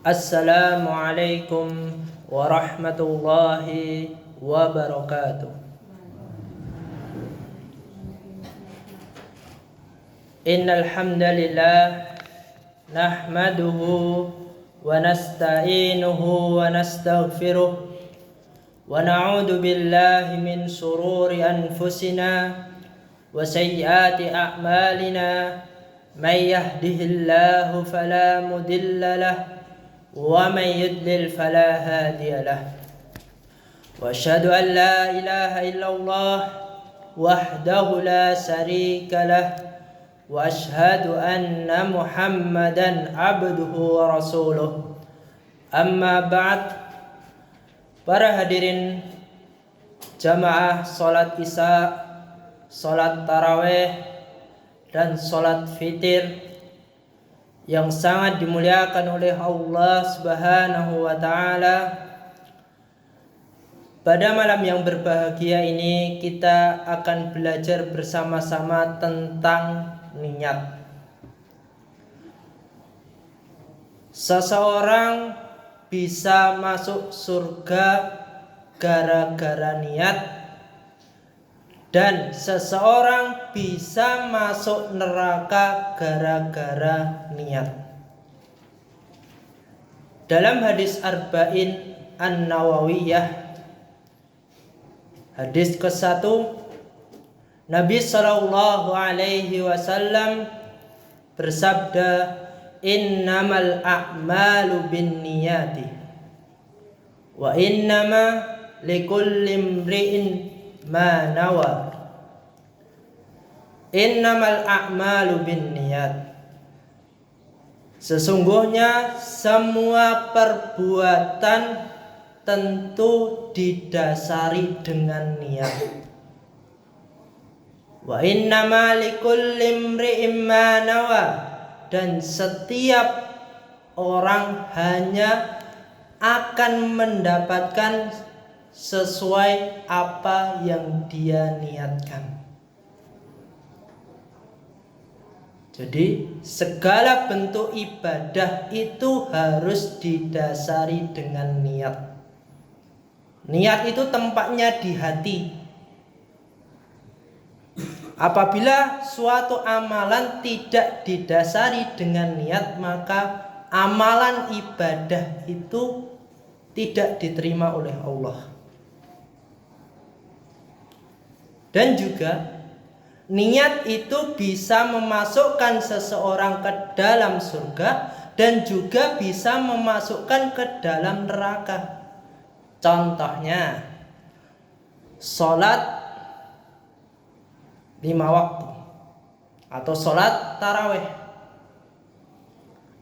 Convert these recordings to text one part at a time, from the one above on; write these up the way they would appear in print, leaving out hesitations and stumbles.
Assalamualaikum warahmatullahi wabarakatuh. Innal hamdalillah nahmaduhu wa nasta'inuhu wa nastaghfiruh wa na'udzu billahi min shururi anfusina wa sayyiati a'malina. May yahdihillahu fala mudilla lahu wa may yudlil fala hadiya lahu. Wa asyhadu an la ilaha illallah wahdahu la syarika lahu wa asyhadu anna Muhammadan abduhu wa rasuluh. Amma ba'd. Para hadirin jamaah salat Isya, salat tarawih dan salat fitir yang sangat dimuliakan oleh Allah Subhanahu wa taala. Pada malam yang berbahagia ini kita akan belajar bersama-sama tentang niat. Seseorang bisa masuk surga gara-gara niat, dan seseorang bisa masuk neraka gara-gara niat. Dalam hadis Arba'in An-Nawawiyah, hadis ke-1, Nabi sallallahu alaihi wasallam bersabda, "Innamal a'malu binniyati wa innama likulli imri'in ma nawa." Innamal a'malu binniyat. Sesungguhnya semua perbuatan tentu didasari dengan niat. Wa innama likulli imri'in ma nawa, dan setiap orang hanya akan mendapatkan sesuai apa yang dia niatkan. Jadi segala bentuk ibadah itu harus didasari dengan niat. Niat itu tempatnya di hati. Apabila suatu amalan tidak didasari dengan niat, maka amalan ibadah itu tidak diterima oleh Allah. Dan juga niat itu bisa memasukkan seseorang ke dalam surga dan juga bisa memasukkan ke dalam neraka. Contohnya sholat 5 waktu atau sholat tarawih.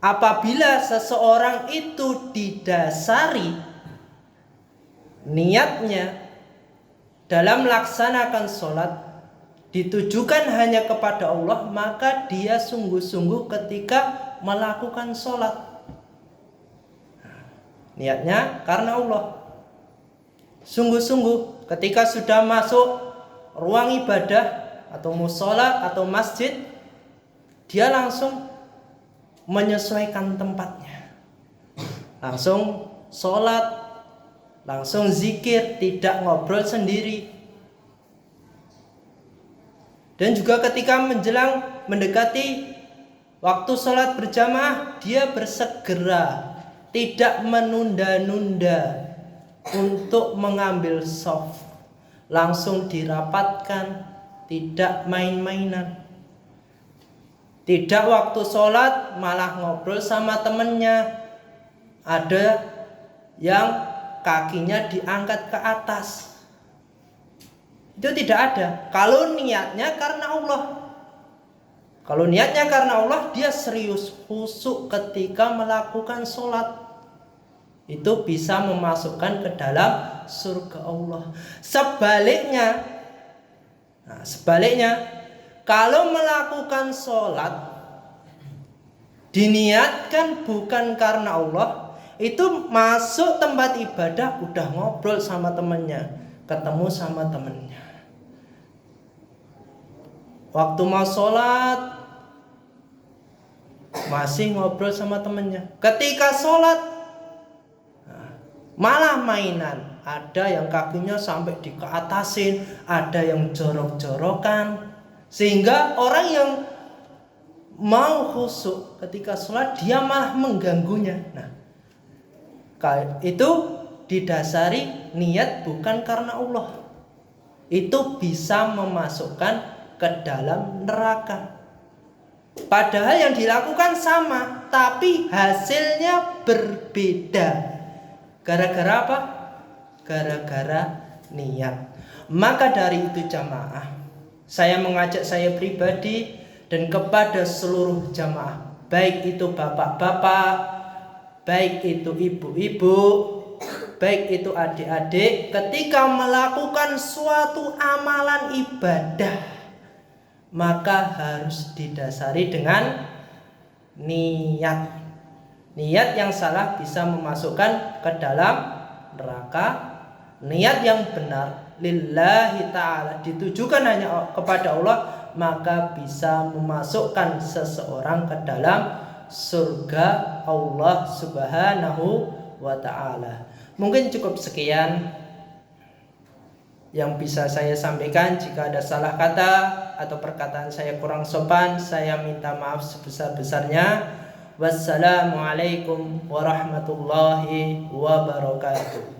Apabila seseorang itu didasari niatnya dalam melaksanakan sholat ditujukan hanya kepada Allah, maka dia sungguh-sungguh ketika melakukan sholat. Niatnya karena Allah. Sungguh-sungguh ketika sudah masuk ruang ibadah atau mushola atau masjid, dia langsung menyesuaikan tempatnya. Langsung sholat, langsung zikir, tidak ngobrol sendiri. Dan juga ketika menjelang mendekati waktu sholat berjamaah, dia bersegera, tidak menunda-nunda untuk mengambil shaf. Langsung dirapatkan, tidak main-mainan. Tidak waktu sholat malah ngobrol sama temennya. Ada yang kakinya diangkat ke atas. Itu tidak ada. Kalau niatnya karena Allah. Kalau niatnya karena Allah, dia serius, khusyuk ketika melakukan sholat. Itu bisa memasukkan ke dalam surga Allah. Sebaliknya, kalau melakukan sholat diniatkan bukan karena Allah, itu masuk tempat ibadah udah ngobrol sama temennya, ketemu sama temennya. Waktu mau sholat masih ngobrol sama temennya. Ketika sholat malah mainan. Ada yang kakinya sampai dikeatasin, ada yang jorok-jorokan, sehingga orang yang mau khusyuk ketika sholat dia malah mengganggunya. Nah, itu didasari niat bukan karena Allah. Itu bisa memasukkan ke dalam neraka. Padahal yang dilakukan sama, tapi hasilnya berbeda. Gara-gara apa? Gara-gara niat. Maka dari itu jamaah, saya mengajak saya pribadi dan kepada seluruh jamaah, baik itu bapak-bapak, baik itu ibu-ibu, baik itu adik-adik, ketika melakukan suatu amalan ibadah, maka harus didasari dengan niat. Niat yang salah bisa memasukkan ke dalam neraka. Niat yang benar lillahi ta'ala, ditujukan hanya kepada Allah, maka bisa memasukkan seseorang ke dalam surga Allah subhanahu wa ta'ala. Mungkin cukup sekian yang bisa saya sampaikan. Jika ada salah kata atau perkataan saya kurang sopan, saya minta maaf sebesar-besarnya. Wassalamualaikum warahmatullahi wabarakatuh.